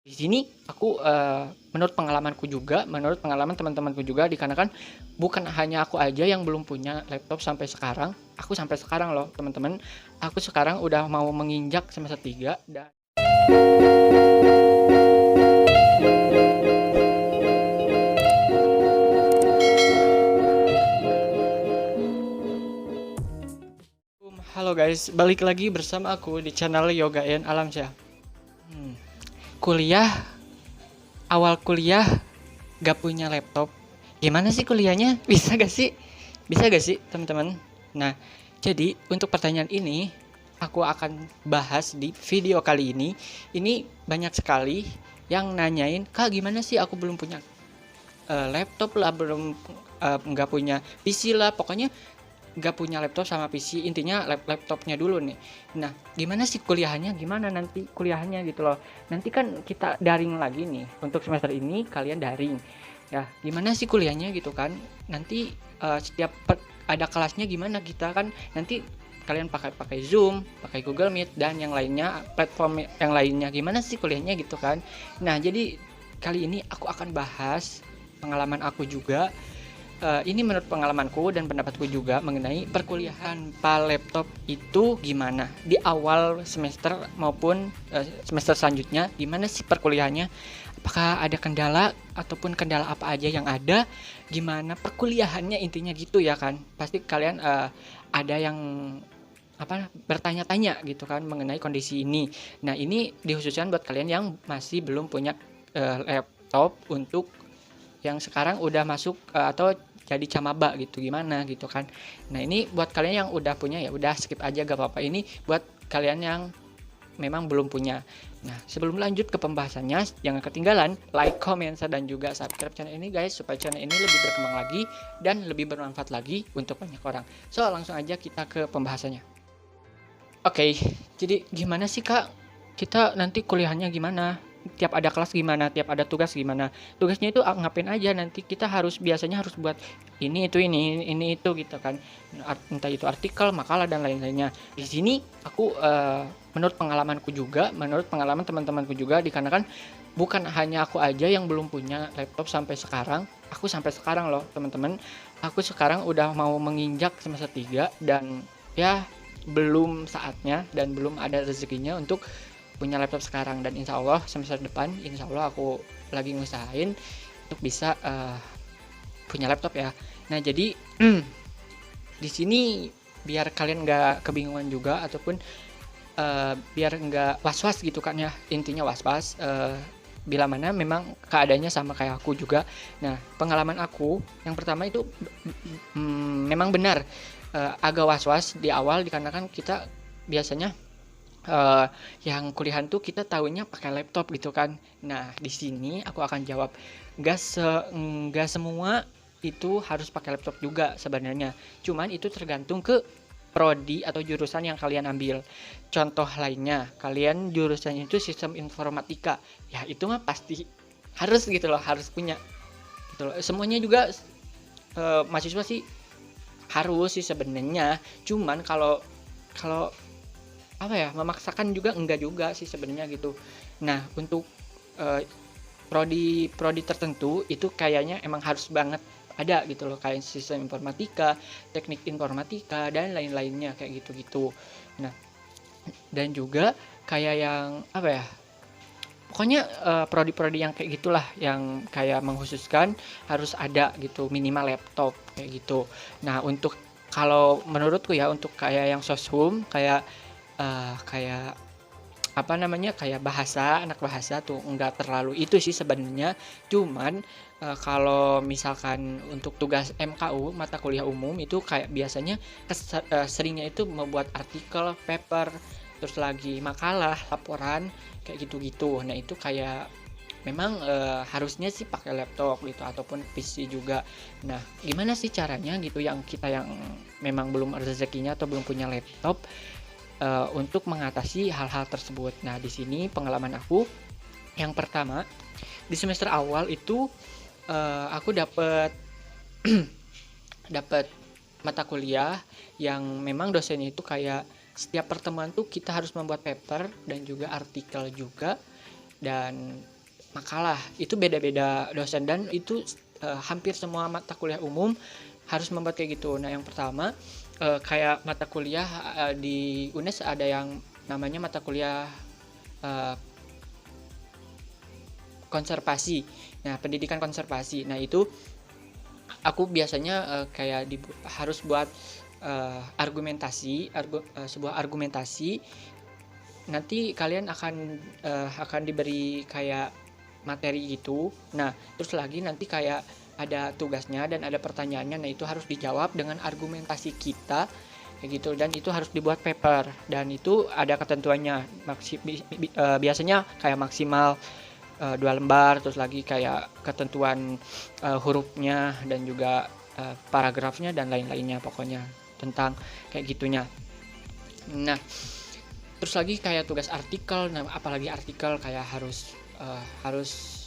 Di sini aku, menurut pengalamanku juga, menurut pengalaman teman-temanku juga, dikarenakan bukan hanya aku aja yang belum punya laptop sampai sekarang, aku sampai sekarang loh teman-teman, aku sekarang udah mau menginjak semester 3 dan halo guys, balik lagi bersama aku di channel Yoga and Alamsyah. Hmm, kuliah, awal kuliah gak punya laptop, gimana sih kuliahnya? Bisa gak sih? Bisa gak sih teman-teman? Nah, jadi untuk pertanyaan ini aku akan bahas di video kali ini. Ini banyak sekali yang nanyain, "Kak, gimana sih aku belum punya laptop lah, belum nggak punya PC lah, pokoknya nggak punya laptop sama PC, intinya laptopnya dulu nih. Nah, gimana sih kuliahnya? Gimana nanti kuliahnya gitu loh. Nanti kan kita daring lagi nih. Untuk semester ini kalian daring. Ya, gimana sih kuliahnya gitu kan? Nanti setiap ada kelasnya gimana kita kan nanti kalian pakai Zoom, pakai Google Meet dan yang lainnya, platform yang lainnya. Gimana sih kuliahnya gitu kan? Nah, jadi kali ini aku akan bahas pengalaman aku juga. Ini menurut pengalamanku dan pendapatku juga mengenai perkuliahan tanpa laptop itu gimana di awal semester maupun semester selanjutnya, gimana sih perkuliahannya, apakah ada kendala ataupun kendala apa aja yang ada, gimana perkuliahannya, intinya gitu ya kan. Pasti kalian ada yang bertanya-tanya gitu kan mengenai kondisi ini. Nah, ini dikhususkan buat kalian yang masih belum punya laptop, untuk yang sekarang udah masuk atau jadi camaba gitu, gimana gitu kan. Nah, ini buat kalian yang udah punya ya udah skip aja gak apa-apa, ini buat kalian yang memang belum punya. Nah, sebelum lanjut ke pembahasannya, jangan ketinggalan like, comment, dan juga subscribe channel ini guys, supaya channel ini lebih berkembang lagi dan lebih bermanfaat lagi untuk banyak orang. So, langsung aja kita ke pembahasannya. Oke, jadi gimana sih Kak, kita nanti kuliahnya gimana? Tiap ada kelas gimana? Tiap ada tugas gimana? Tugasnya itu ngapain aja? Nanti kita biasanya harus buat ini itu gitu kan. Entah itu artikel, makalah dan lain-lainnya. Di sini aku menurut pengalamanku juga, menurut pengalaman teman-temanku juga, dikarenakan bukan hanya aku aja yang belum punya laptop sampai sekarang. Aku sampai sekarang loh teman-teman. Aku sekarang udah mau menginjak semester 3 dan ya belum saatnya dan belum ada rezekinya untuk punya laptop sekarang, dan insya Allah semester depan insya Allah aku lagi ngusahain untuk bisa punya laptop ya. Nah, jadi di sini biar kalian nggak kebingungan juga ataupun biar nggak was-was gitu kan ya, intinya was-was bila mana memang keadaannya sama kayak aku juga. Nah, pengalaman aku yang pertama itu memang benar agak was-was di awal, dikarenakan kita biasanya uh, yang kuliahan tuh kita tahunya pakai laptop gitu kan. Nah, di sini aku akan jawab, nggak semua itu harus pakai laptop juga sebenarnya. Cuman itu tergantung ke prodi atau jurusan yang kalian ambil. Contoh lainnya, kalian jurusannya itu sistem informatika, ya itu mah pasti harus gitu loh, harus punya gitu loh. Semuanya juga mahasiswa sih harus sih sebenarnya. Cuman kalau kalau apa ya, memaksakan juga enggak juga sih sebenarnya gitu. Nah, untuk eh, prodi tertentu itu kayaknya emang harus banget ada gitu loh, kayak sistem informatika, teknik informatika dan lain-lainnya kayak gitu-gitu. Nah, dan juga kayak yang apa ya, pokoknya prodi-prodi yang kayak gitulah, yang kayak mengkhususkan harus ada gitu minimal laptop kayak gitu. Nah, untuk kalau menurutku ya, untuk kayak yang soshum, kayak apa namanya, kayak bahasa, anak bahasa tuh enggak terlalu itu sih sebenarnya. Cuman kalau misalkan untuk tugas MKU, mata kuliah umum, itu kayak biasanya seringnya itu membuat artikel, paper, terus lagi makalah, laporan kayak gitu-gitu. Nah, itu kayak memang harusnya sih pakai laptop gitu ataupun PC juga. Nah, gimana sih caranya gitu, yang kita yang memang belum rezekinya atau belum punya laptop, untuk mengatasi hal-hal tersebut. Nah, di sini pengalaman aku yang pertama, di semester awal itu aku dapat dapat mata kuliah yang memang dosennya itu kayak setiap pertemuan tuh kita harus membuat paper dan juga artikel juga. dan makalah. Itu beda-beda dosen, dan itu hampir semua mata kuliah umum harus membuat kayak gitu. Nah, yang pertama kayak mata kuliah di UNES ada yang namanya mata kuliah eh, konservasi. Nah, pendidikan konservasi. Nah, itu aku biasanya harus buat sebuah argumentasi. Nanti kalian akan diberi kayak materi gitu. Nah, terus lagi nanti kayak ada tugasnya dan ada pertanyaannya. Nah, itu harus dijawab dengan argumentasi kita kayak gitu, dan itu harus dibuat paper, dan itu ada ketentuannya. Biasanya kayak maksimal 2 lembar, terus lagi kayak ketentuan hurufnya dan juga paragrafnya dan lain-lainnya, pokoknya tentang kayak gitunya. Nah, terus lagi kayak tugas artikel. Nah, apalagi artikel kayak harus harus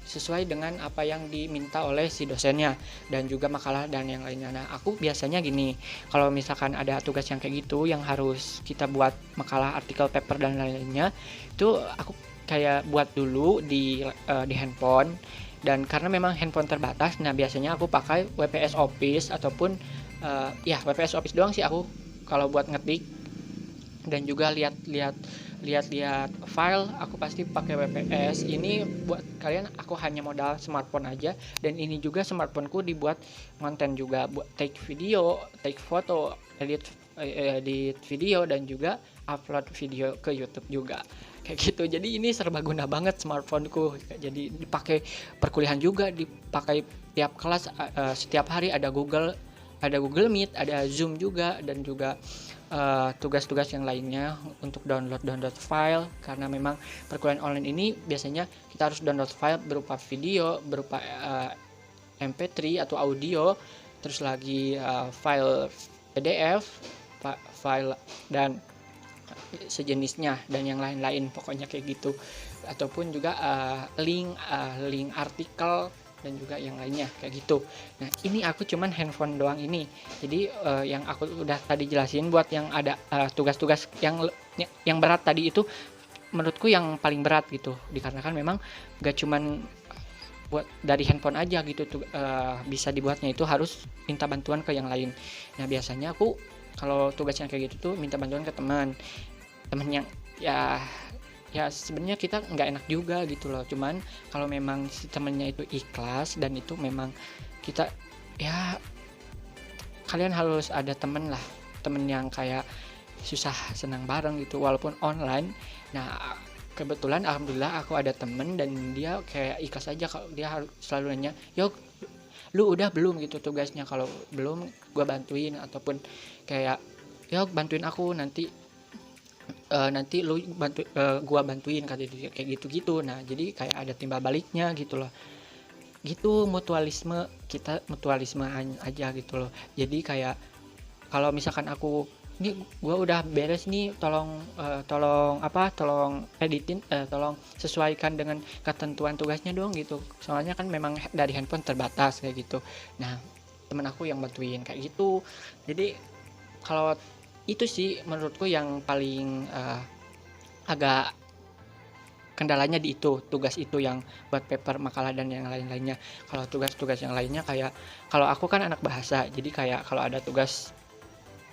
sesuai dengan apa yang diminta oleh si dosennya, dan juga makalah dan yang lainnya. Nah, aku biasanya gini, kalau misalkan ada tugas yang kayak gitu yang harus kita buat makalah, artikel, paper dan lain-lainnya, itu aku kayak buat dulu di handphone. Dan karena memang handphone terbatas, nah biasanya aku pakai WPS Office ataupun WPS Office doang sih aku kalau buat ngetik, dan juga lihat file aku pasti pakai WPS. Ini buat kalian aku hanya modal smartphone aja, dan ini juga smartphoneku dibuat konten juga, buat take video, take foto, edit video, dan juga upload video ke YouTube juga kayak gitu. Jadi ini serbaguna banget smartphoneku. Jadi dipakai perkuliahan juga, dipakai tiap kelas, setiap hari ada Google Meet, ada Zoom juga, dan juga tugas-tugas yang lainnya untuk download file. Karena memang perkuliahan online ini biasanya kita harus download file berupa video, berupa MP3 atau audio, terus lagi file PDF, file dan sejenisnya, dan yang lain-lain, pokoknya kayak gitu. Ataupun juga link artikel dan juga yang lainnya kayak gitu. Nah, ini aku cuman handphone doang ini. Jadi yang aku udah tadi jelasin buat yang ada tugas-tugas yang berat tadi, itu menurutku yang paling berat gitu, dikarenakan memang gak cuman buat dari handphone aja gitu tuh, bisa dibuatnya itu harus minta bantuan ke yang lain. Nah, biasanya aku kalau tugas yang kayak gitu tuh minta bantuan ke teman yang ya sebenarnya kita nggak enak juga gitu loh. Cuman kalau memang si temennya itu ikhlas dan itu memang kita, ya kalian harus ada temen yang kayak susah senang bareng gitu walaupun online. Nah, kebetulan alhamdulillah aku ada temen dan dia kayak ikhlas aja. Kalau dia selalu nanya, "Yuk, lu udah belum gitu tugasnya? Kalau belum gua bantuin," ataupun kayak, "Yuk bantuin aku, nanti lu gua bantuin," kayak gitu-gitu. Nah, jadi kayak ada timbal baliknya gitu loh. Gitu, mutualisme aja gitu loh. Jadi kayak kalau misalkan aku ini gua udah beres nih, tolong editin, tolong sesuaikan dengan ketentuan tugasnya dong gitu. Soalnya kan memang dari handphone terbatas kayak gitu. Nah, temen aku yang bantuin kayak gitu. Jadi kalau itu sih menurutku yang paling agak kendalanya di itu, tugas itu yang buat paper, makalah dan yang lain-lainnya. Kalau tugas-tugas yang lainnya kayak, kalau aku kan anak bahasa, jadi kayak kalau ada tugas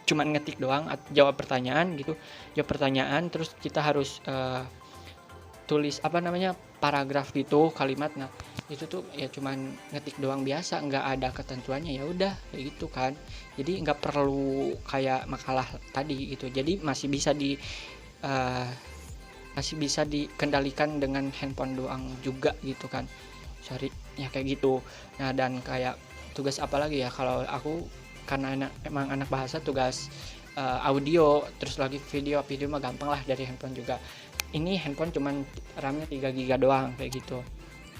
cuman ngetik doang, jawab pertanyaan terus kita harus tulis paragraf gitu, kalimat. Nah, itu tuh ya cuman ngetik doang biasa, nggak ada ketentuannya, ya udah kayak gitu kan. Jadi nggak perlu kayak makalah tadi gitu. Jadi masih bisa dikendalikan dengan handphone doang juga gitu kan. Sorry ya kayak gitu. Nah, dan kayak tugas apa lagi ya, kalau aku karena emang anak bahasa, tugas audio terus lagi video mah gampang lah dari handphone juga. Ini handphone cuman RAM-nya 3 GB doang kayak gitu.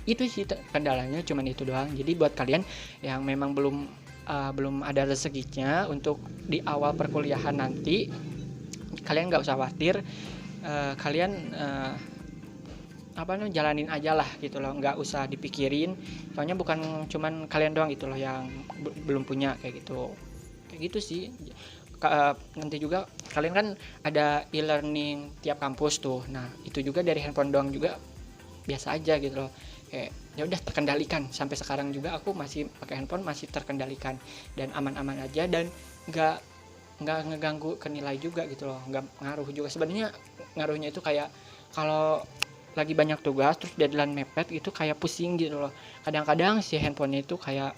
Itu sih kendalanya, cuman itu doang. Jadi buat kalian yang memang belum ada rezekinya untuk di awal perkuliahan nanti, kalian nggak usah khawatir. Kalian jalanin aja lah gitu loh, nggak usah dipikirin. Soalnya bukan cuman kalian doang gitu loh yang belum punya kayak gitu sih. nanti juga kalian kan ada e-learning tiap kampus tuh. Nah itu juga dari handphone doang juga biasa aja gitu loh, kayak ya udah terkendalikan. Sampai sekarang juga aku masih pakai handphone, masih terkendalikan dan aman-aman aja, dan nggak ngeganggu ke nilai juga gitu loh, nggak ngaruh juga sebenarnya. Ngaruhnya itu kayak kalau lagi banyak tugas terus deadline mepet gitu kayak pusing gitu loh. Kadang-kadang si handphonenya itu kayak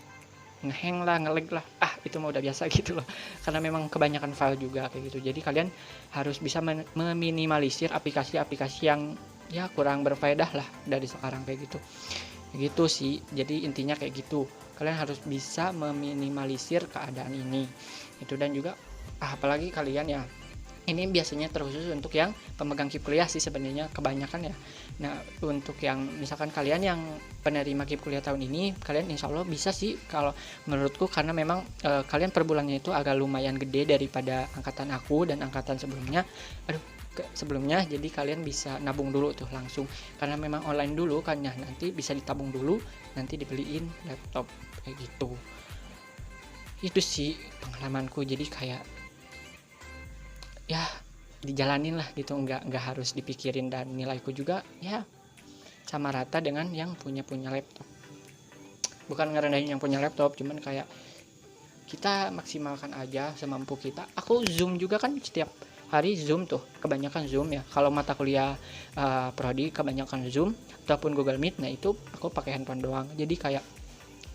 ngehang lah, ngelag lah, itu mah udah biasa gitu loh, karena memang kebanyakan file juga kayak gitu. Jadi kalian harus bisa meminimalisir aplikasi-aplikasi yang ya kurang berfaedah lah dari sekarang kayak gitu sih. Jadi intinya kayak gitu, kalian harus bisa meminimalisir keadaan ini itu. Dan juga apalagi kalian ya, ini biasanya terkhusus untuk yang pemegang KIP kuliah sih sebenarnya kebanyakan ya. Nah untuk yang misalkan kalian yang penerima KIP kuliah tahun ini, kalian insya Allah bisa sih kalau menurutku, karena memang kalian per bulannya itu agak lumayan gede daripada angkatan aku dan angkatan sebelumnya. Sebelumnya, jadi kalian bisa nabung dulu tuh langsung, karena memang online dulu kan ya, nanti bisa ditabung dulu, nanti dibeliin laptop kayak gitu. Itu sih pengalamanku, jadi kayak ya dijalanin lah gitu, nggak harus dipikirin. Dan nilaiku juga ya sama rata dengan yang punya laptop. Bukan ngerendahin yang punya laptop, cuman kayak kita maksimalkan aja semampu kita. Aku Zoom juga kan setiap hari Zoom tuh, kebanyakan Zoom ya. Kalau mata kuliah prodi kebanyakan Zoom ataupun Google Meet. Nah itu aku pakai handphone doang. Jadi kayak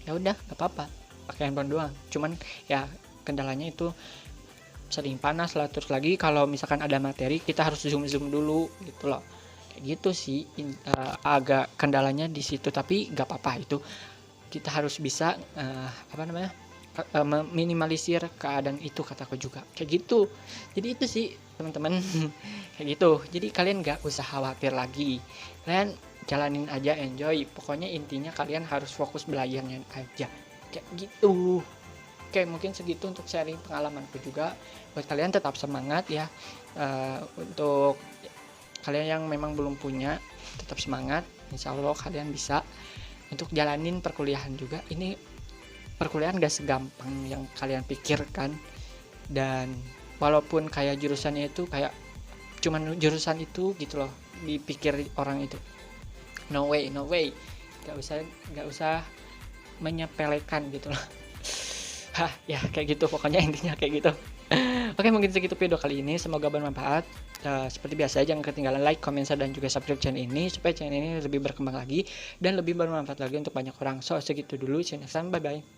ya udah nggak apa-apa pakai handphone doang. Cuman ya kendalanya itu sering panas lah. Terus lagi kalau misalkan ada materi kita harus zoom dulu gitu loh. Kayak gitu sih agak kendalanya di situ, tapi nggak apa-apa itu. Kita harus bisa meminimalisir keadaan itu, kataku juga kayak gitu. Jadi itu sih teman-teman kayak gitu. Jadi kalian nggak usah khawatir lagi, kalian jalanin aja, enjoy. Pokoknya intinya kalian harus fokus belajarnya aja kayak gitu. Oke, mungkin segitu untuk sharing pengalamanku juga. Buat kalian tetap semangat ya. Untuk kalian yang memang belum punya, tetap semangat. Insya Allah kalian bisa untuk jalanin perkuliahan juga. Ini perkuliahan gak segampang yang kalian pikirkan. Dan walaupun kayak jurusannya itu kayak cuman jurusan itu gitu loh, dipikir orang itu, no way, gak usah menyepelekan gitu loh. Ya kayak gitu pokoknya, intinya kayak gitu. Oke, mungkin segitu video kali ini, semoga bermanfaat. Seperti biasa, jangan ketinggalan like, comment, share, dan juga subscribe channel ini supaya channel ini lebih berkembang lagi dan lebih bermanfaat lagi untuk banyak orang. So segitu dulu, see you next time, bye bye.